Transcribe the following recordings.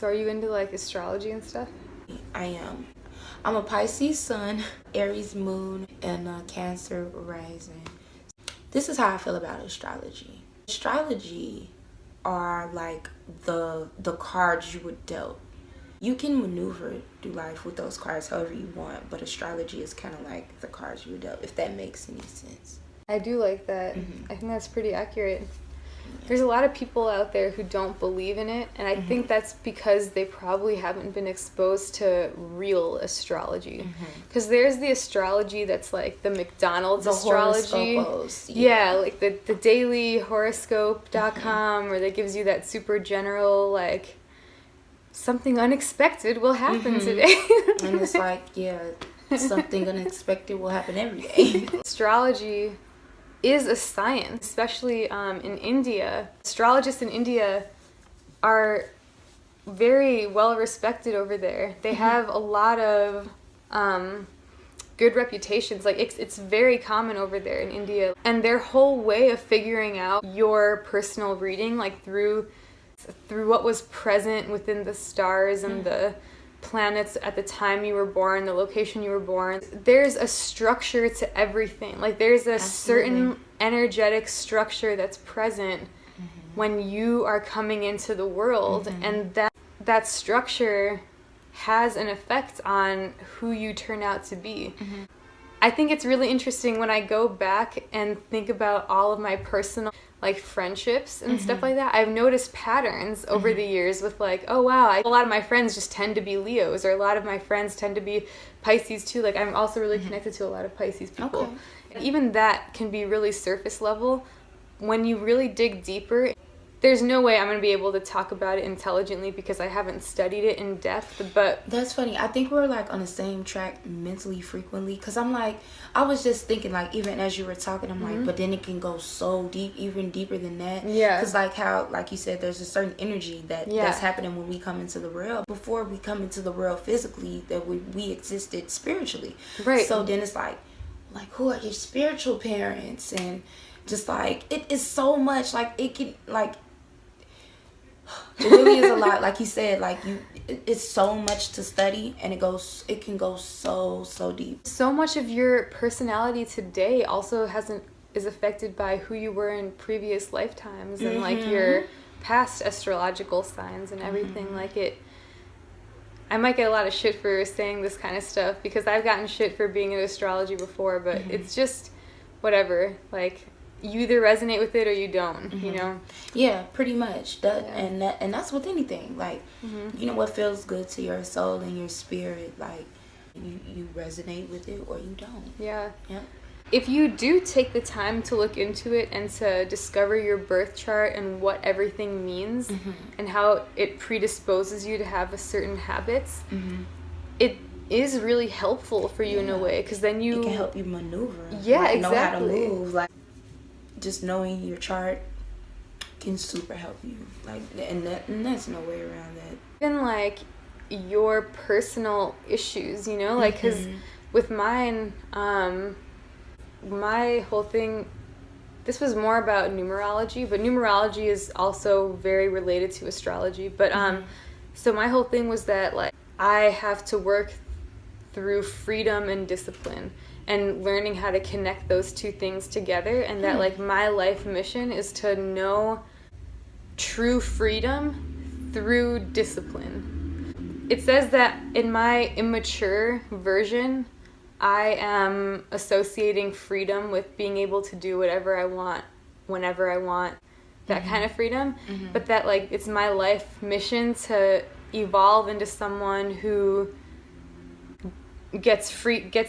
So are you into like astrology and stuff? I am. I'm a Pisces sun, Aries moon, and a Cancer rising. This is how I feel about astrology. Astrology are like the cards you would dealt. You can maneuver through life with those cards however you want, but astrology is kind of like the cards you would dealt, if that makes any sense. I do like that. I think that's pretty accurate. There's a lot of people out there who don't believe in it, and I think that's because they probably haven't been exposed to real astrology. Because there's the astrology that's like the McDonald's astrology. Yeah, like the daily horoscope.com, where that gives you that super general, like, something unexpected will happen today. And it's like, yeah, something unexpected will happen every day. Astrology is a science, especially in India. Astrologists in India are very well respected over there. They have a lot of good reputations. Like it's very common over there in India. And their whole way of figuring out your personal reading, like through what was present within the stars and the planets at the time you were born, the location you were born. There's a structure to everything. Like there's a certain energetic structure that's present when you are coming into the world, and that structure has an effect on who you turn out to be. I think it's really interesting when I go back and think about all of my personal like friendships and stuff like that. I've noticed patterns over the years with like, oh wow, a lot of my friends just tend to be Leos, or a lot of my friends tend to be Pisces too. Like I'm also really connected to a lot of Pisces people. And even that can be really surface level. When you really dig deeper, there's no way I'm going to be able to talk about it intelligently because I haven't studied it in depth, but... That's funny. I think we're, like, on the same track mentally frequently, because I'm, like, I was just thinking, like, even as you were talking, I'm like, but then it can go so deep, even deeper than that. Yeah. Because, like, how, like you said, there's a certain energy that's happening when we come into the world. Before we come into the world physically, that we existed spiritually. Right. So then it's like, who are your spiritual parents? And just, like, it is so much, like, it can, like... It really is a lot, like you said, like it's so much to study, and it can go so deep. So much of your personality today also is affected by who you were in previous lifetimes and like your past astrological signs and everything. Like I might get a lot of shit for saying this kind of stuff because I've gotten shit for being in astrology before, but it's just whatever, like you either resonate with it or you don't, you know? Yeah, pretty much. And that's with anything. Like, you know what feels good to your soul and your spirit, like, you resonate with it or you don't. Yeah. Yeah. If you do take the time to look into it and to discover your birth chart and what everything means and how it predisposes you to have a certain habits, it is really helpful for you in a way, because then it can help you maneuver. Yeah, like, exactly. Know how to move. Like, just knowing your chart can super help you, like, and that's no way around that. Even like your personal issues, you know, like, because with mine, my whole thing, this was more about numerology, but numerology is also very related to astrology. But so my whole thing was that like I have to work through freedom and discipline, and learning how to connect those two things together, and that like my life mission is to know true freedom through discipline. It says that in my immature version, I am associating freedom with being able to do whatever I want, whenever I want, that kind of freedom, but that like it's my life mission to evolve into someone who gets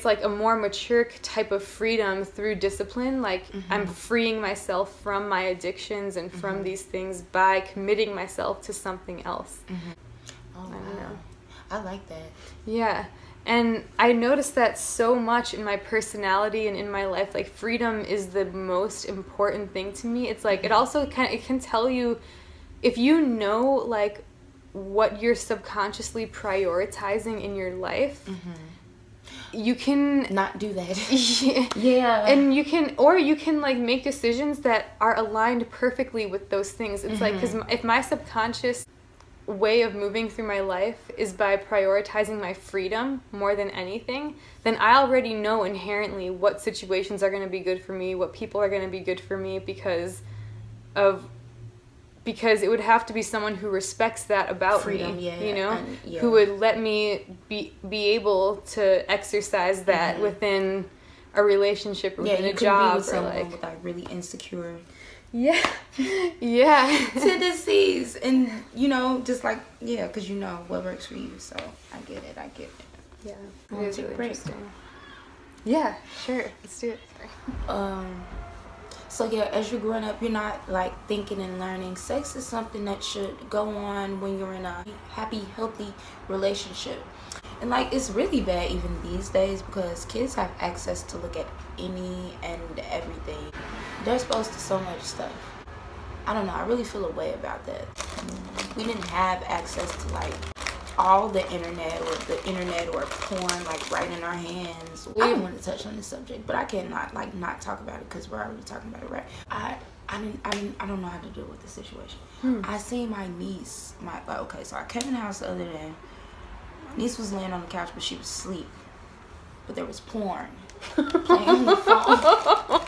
like a more mature type of freedom through discipline. Like I'm freeing myself from my addictions and from these things by committing myself to something else. Oh, I don't know. I like that. Yeah. And I noticed that so much in my personality and in my life. Like freedom is the most important thing to me. It's like it also it can tell you, if you know like what you're subconsciously prioritizing in your life, you can not do that. Yeah. And you can like make decisions that are aligned perfectly with those things. It's like, because if my subconscious way of moving through my life is by prioritizing my freedom more than anything, then I already know inherently what situations are going to be good for me, what people are going to be good for me, because it would have to be someone who respects that about freedom, me, yeah, you know, and, yeah. who would let me be able to exercise that within a relationship or within a job, be with someone or like with like really insecure yeah tendencies, and you know, just like because you know what works for you. So I get it. Yeah, it is really interesting. Yeah, sure, let's do it. So yeah, as you're growing up, you're not like thinking and learning. Sex is something that should go on when you're in a happy, healthy relationship. And like, it's really bad even these days because kids have access to look at any and everything. They're exposed to so much stuff. I don't know, I really feel a way about that. We didn't have access to like all the internet or porn like right in our hands. I don't want to touch on this subject, but I cannot like not talk about it because we're already talking about it, right? I don't know how to deal with the situation. I seen my niece, so I came in the house the other day. My niece was laying on the couch, but she was asleep. But there was porn playing on the phone.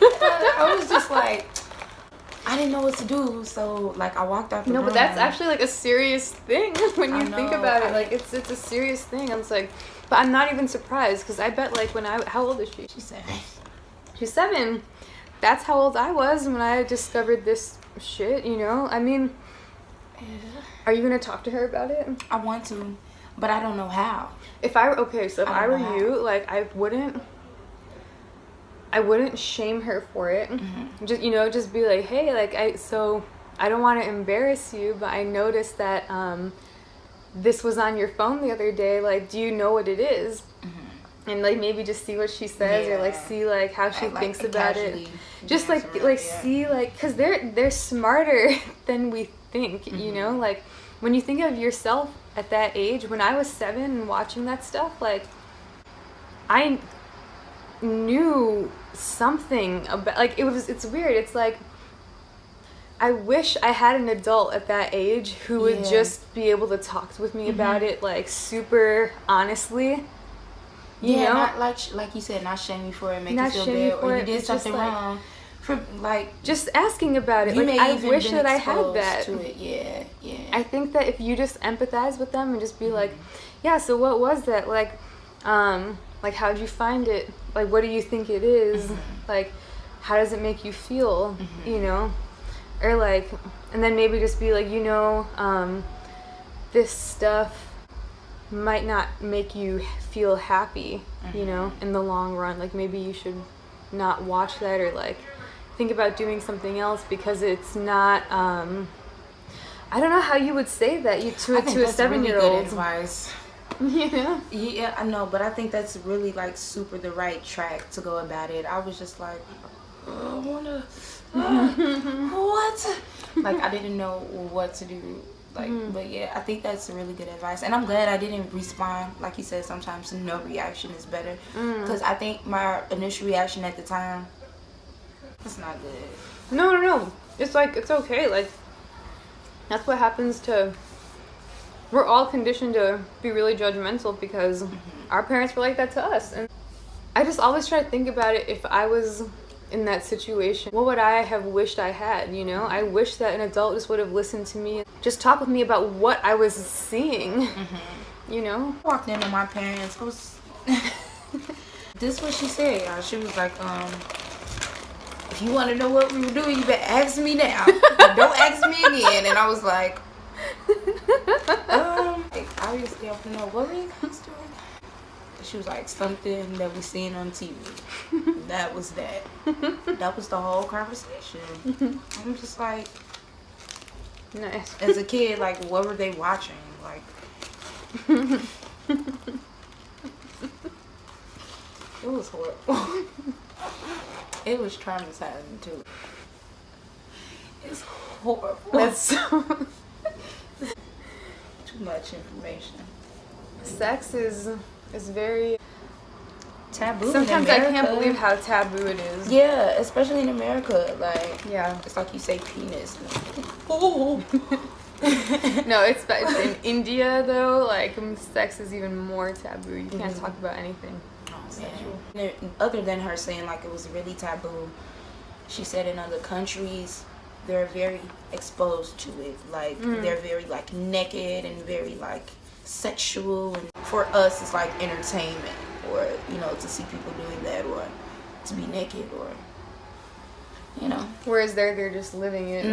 I was just like, I didn't know what to do, so like I walked out the room. No, but that's actually like a serious thing when you think about it. Like it's a serious thing. I was like, but I'm not even surprised because I bet like how old is she? She's 7. She's 7. That's how old I was when I discovered this shit. You know, I mean, are you gonna talk to her about it? I want to, but I don't know how. If I were you, like I wouldn't shame her for it. Just be like, hey, like I don't want to embarrass you, but I noticed that this was on your phone the other day. Like, do you know what it is? And like maybe just see what she says, or like see like how she thinks about it. Just see like, cause they're smarter than we think. You know, like when you think of yourself at that age, when I was 7 and watching that stuff, like I knew something about, like it's weird. It's like I wish I had an adult at that age who would just be able to talk with me about it like super honestly. You know? Not like you said, not shame you for it, make you feel bad, or you did something wrong. For like just asking about it. Like I wish that I had that. To it. Yeah. I think that if you just empathize with them and just be like, yeah, so what was that? Like how'd you find it? Like, what do you think it is? Like, how does it make you feel? You know? Or like, and then maybe just be like, you know, this stuff might not make you feel happy, you know, in the long run. Like, maybe you should not watch that, or like think about doing something else because it's not, I don't know how you would say that to a 7-year-old. Really good advice. Yeah. Yeah, I know, but I think that's really like super the right track to go about it. I was just like, I wanna, what? Like I didn't know what to do. Like, but yeah, I think that's really good advice, and I'm glad I didn't respond. Like you said, sometimes no reaction is better, because I think my initial reaction at the time, it's not good. No. It's like it's okay. Like that's what happens to. We're all conditioned to be really judgmental because our parents were like that to us. And I just always try to think about it. If I was in that situation, what would I have wished I had, you know? I wish that an adult just would have listened to me, just talk with me about what I was seeing, you know? I walked into my parents, this is what she said. She was like, if you want to know what we were doing, you better ask me now. Don't ask me again. And I was like, obviously I want to know, what were you guys doing? She was like, something that we seen on TV. That was that. That was the whole conversation. I'm just like, nice. As a kid, like, what were they watching? Like, it was horrible. It was traumatizing too. It's horrible. That's so too much information. Sex is very taboo. Sometimes I can't believe how taboo it is. Yeah, especially in America. Like, yeah, it's like you say penis. Oh, No, it's in India though. Like sex is even more taboo. You can't talk about anything sexual. Other than her saying like it was really taboo, she said in other countries they're very exposed to it. Like they're very like naked and very like sexual. And for us, it's like entertainment, or you know, to see people doing that, or to be naked, or you know. Whereas they're just living it.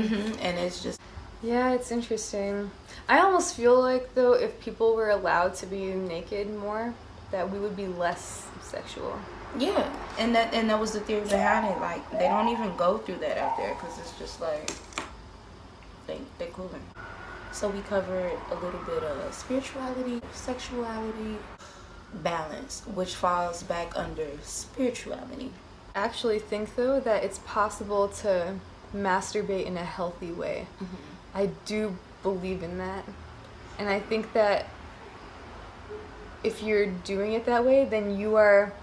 And it's just. Yeah, it's interesting. I almost feel like though if people were allowed to be naked more, that we would be less sexual. Yeah, and that was the theory behind it. Like they don't even go through that out there because it's just like they're cool. So we covered a little bit of spirituality, sexuality, balance, which falls back under spirituality. I actually think though that it's possible to masturbate in a healthy way. I do believe in that, and I think that if you're doing it that way, then you are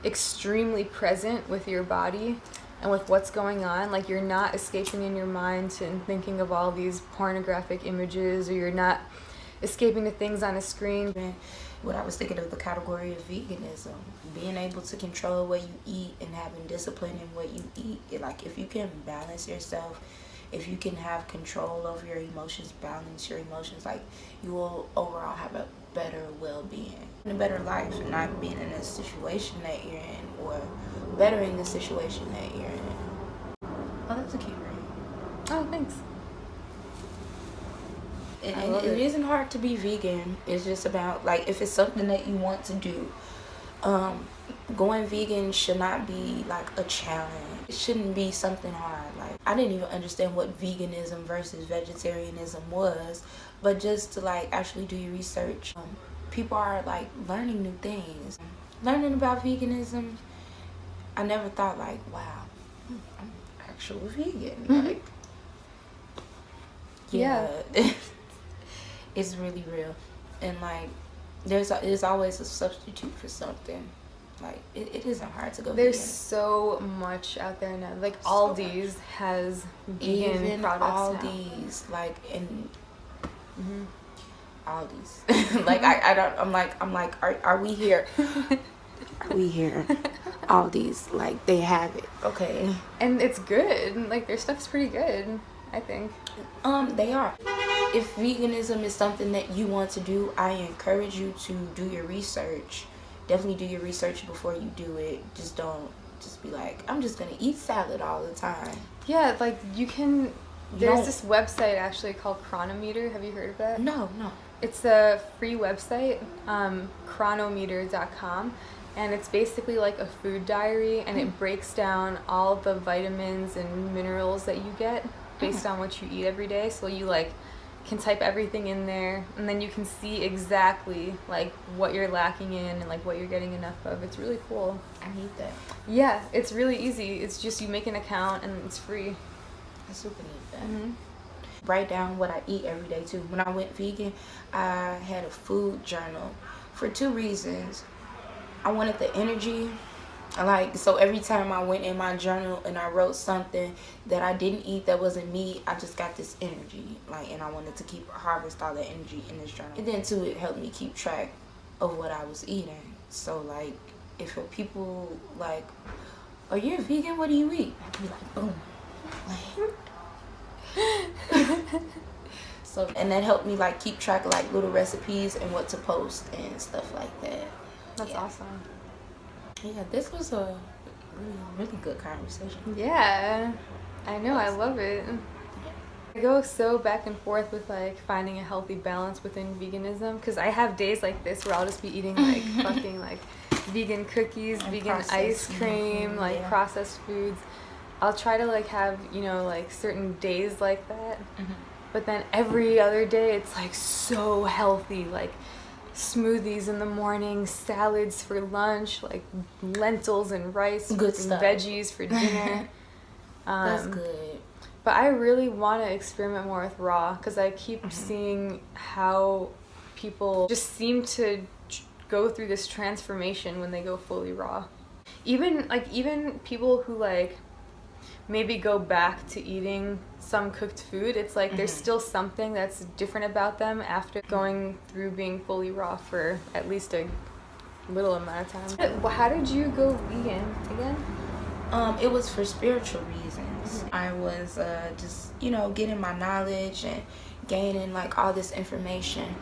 extremely present with your body and with what's going on. Like you're not escaping in your mind and thinking of all these pornographic images, or you're not escaping the things on a screen. What I was thinking of the category of veganism, being able to control what you eat and having discipline in what you eat. Like if you can balance yourself, if you can have control over your emotions, balance your emotions, like you will overall have a better well-being and a better life, not being in a situation that you're in, or bettering the situation that you're in. Oh, that's a cute ring. Oh, thanks. And it isn't hard to be vegan. It's just about, like, if it's something that you want to do, going vegan should not be like a challenge. It shouldn't be something hard. Like, I didn't even understand what veganism versus vegetarianism was, but just to like actually do your research, people are like learning new things. Learning about veganism, I never thought like, wow, I'm actual vegan. Like, yeah. It's really real. And like there's always a substitute for something. Like it isn't hard to go There's vegan. so much out there now. Like so Aldi's has vegan even products Aldi's now. Like in Aldi's. Like I'm like are we here? Are we here? Aldi's, like they have it. Okay. And it's good. Like their stuff's pretty good, I think. They are. If veganism is something that you want to do, I encourage you to do your research. Definitely do your research before you do it. Just don't just be like, I'm just gonna eat salad all the time. Yeah, like you can. There's this website actually called Chronometer. Have you heard of that? No. It's a free website, chronometer.com, and it's basically like a food diary, and it breaks down all the vitamins and minerals that you get based on what you eat every day. So you like can type everything in there, and then you can see exactly like what you're lacking in and like what you're getting enough of. It's really cool. I need that. Yeah, it's really easy. It's just you make an account and it's free. I super need that. Write down what I eat every day too. When I went vegan, I had a food journal for 2 reasons. I wanted the energy. Like, so every time I went in my journal and I wrote something that I didn't eat that wasn't meat, I just got this energy. Like, and I wanted to harvest all the energy in this journal. And then too, it helped me keep track of what I was eating. So like, if people like, "Are you a vegan? What do you eat?" I'd be like, boom. So, and that helped me like keep track of like little recipes and what to post and stuff like that. That's awesome. Yeah, this was a really good conversation. Yeah, I know. I love it. I go so back and forth with like finding a healthy balance within veganism, because I have days like this where I'll just be eating like fucking like vegan cookies, and vegan ice cream, like processed foods. I'll try to like have, you know, like certain days like that, but then every other day it's like so healthy, like smoothies in the morning, salads for lunch, like lentils and rice, good and stuff. Veggies for dinner. That's good. But I really want to experiment more with raw, because I keep seeing how people just seem to go through this transformation when they go fully raw. Even people who like maybe go back to eating some cooked food, it's like there's still something that's different about them after going through being fully raw for at least a little amount of time. How did you go vegan again? It was for spiritual reasons. I was just, you know, getting my knowledge and gaining like all this information,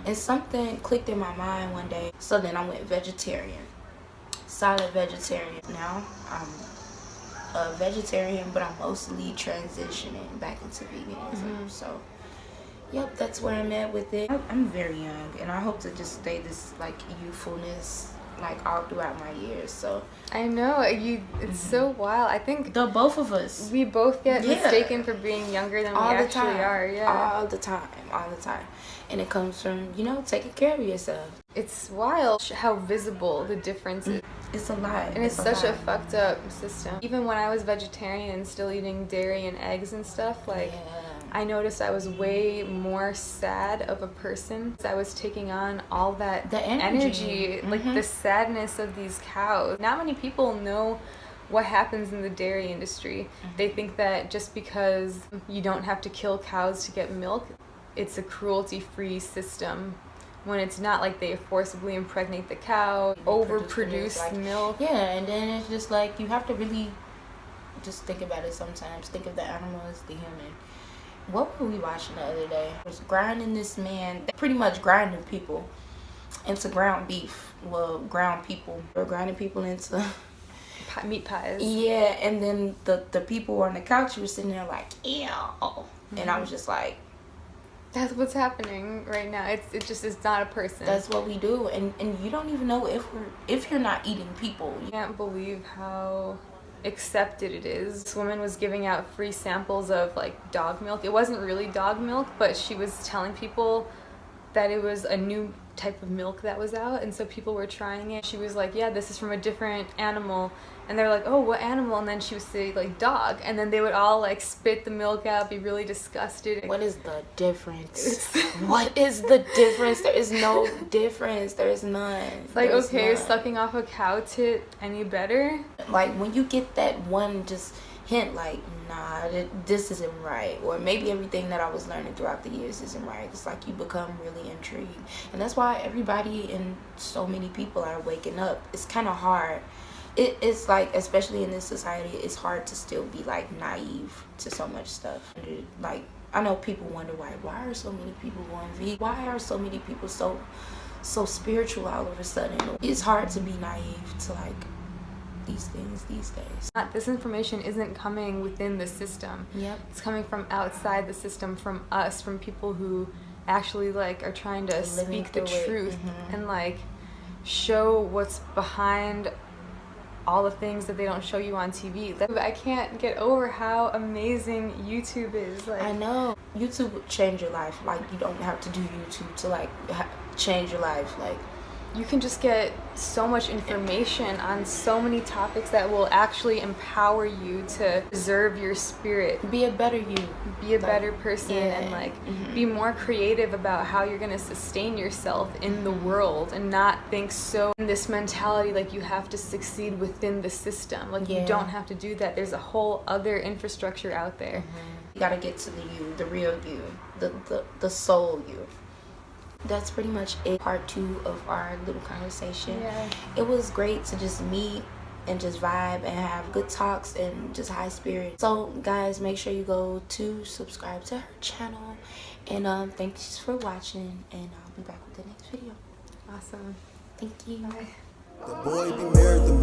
and something clicked in my mind one day. So then I went vegetarian, solid vegetarian. Now I'm a vegetarian, but I'm mostly transitioning back into veganism. So yep, that's where I'm at with it. I'm very young, and I hope to just stay this like youthfulness like all throughout my years. So I know it's so wild. I think the both of us, we both get mistaken for being younger than all we the actually are. Yeah, all the time, and it comes from, you know, taking care of yourself. It's wild how visible the difference is. It's a lot, and it's such a fucked up system. Even when I was vegetarian and still eating dairy and eggs and stuff, like I noticed I was way more sad of a person. I was taking on all that energy like the sadness of these cows. Not many people know what happens in the dairy industry. They think that just because you don't have to kill cows to get milk, it's a cruelty-free system. When it's not, like they forcibly impregnate the cow, overproduce like, milk. Yeah, and then it's just like you have to really just think about it sometimes. Think of the animal as the human. What were we watching the other day? It was grinding this man, pretty much grinding people into ground beef. Well, ground people. Or grinding people into meat pies. Yeah, and then the people on the couch were sitting there like, ew. And I was just like, that's what's happening right now. It's not a person. That's what we do, and you don't even know if you're not eating people. You can't believe how accepted it is. This woman was giving out free samples of like dog milk. It wasn't really dog milk, but she was telling people that it was a new type of milk that was out, and so people were trying it. She was like, yeah, this is from a different animal, and they're like, oh, what animal? And then she would say like dog, and then they would all like spit the milk out, be really disgusted. What is the difference? What is the difference? There is no difference. There is none. It's like, okay, is sucking off a cow tit any better? Like when you get that one just hint like, nah, this isn't right, or maybe everything that I was learning throughout the years isn't right, it's like you become really intrigued. And that's why everybody and so many people are waking up. It's kind of hard. It's like, especially in this society, it's hard to still be like naive to so much stuff. Like, I know people wonder why are so many people going vegan? Why are so many people so spiritual all of a sudden? It's hard to be naive to like these things these days. This information isn't coming within the system. Yep. It's coming from outside the system, from us, from people who actually like are trying to speak the truth and like show what's behind all the things that they don't show you on TV. I can't get over how amazing YouTube is. Like, I know. YouTube would change your life. Like, you don't have to do YouTube to like change your life. Like, you can just get so much information on so many topics that will actually empower you to preserve your spirit. Be a better you. Be a better person and like be more creative about how you're gonna sustain yourself in the world and not think so in this mentality like you have to succeed within the system. Like you don't have to do that. There's a whole other infrastructure out there. You gotta get to the you, the real you, the soul you. That's pretty much it. Part 2 of our little conversation. Yeah. It was great to just meet and just vibe and have good talks and just high spirits. So guys, make sure you go to subscribe to her channel, and thanks for watching, and I'll be back with the next video. Awesome. Thank you. Bye. The boy be married, the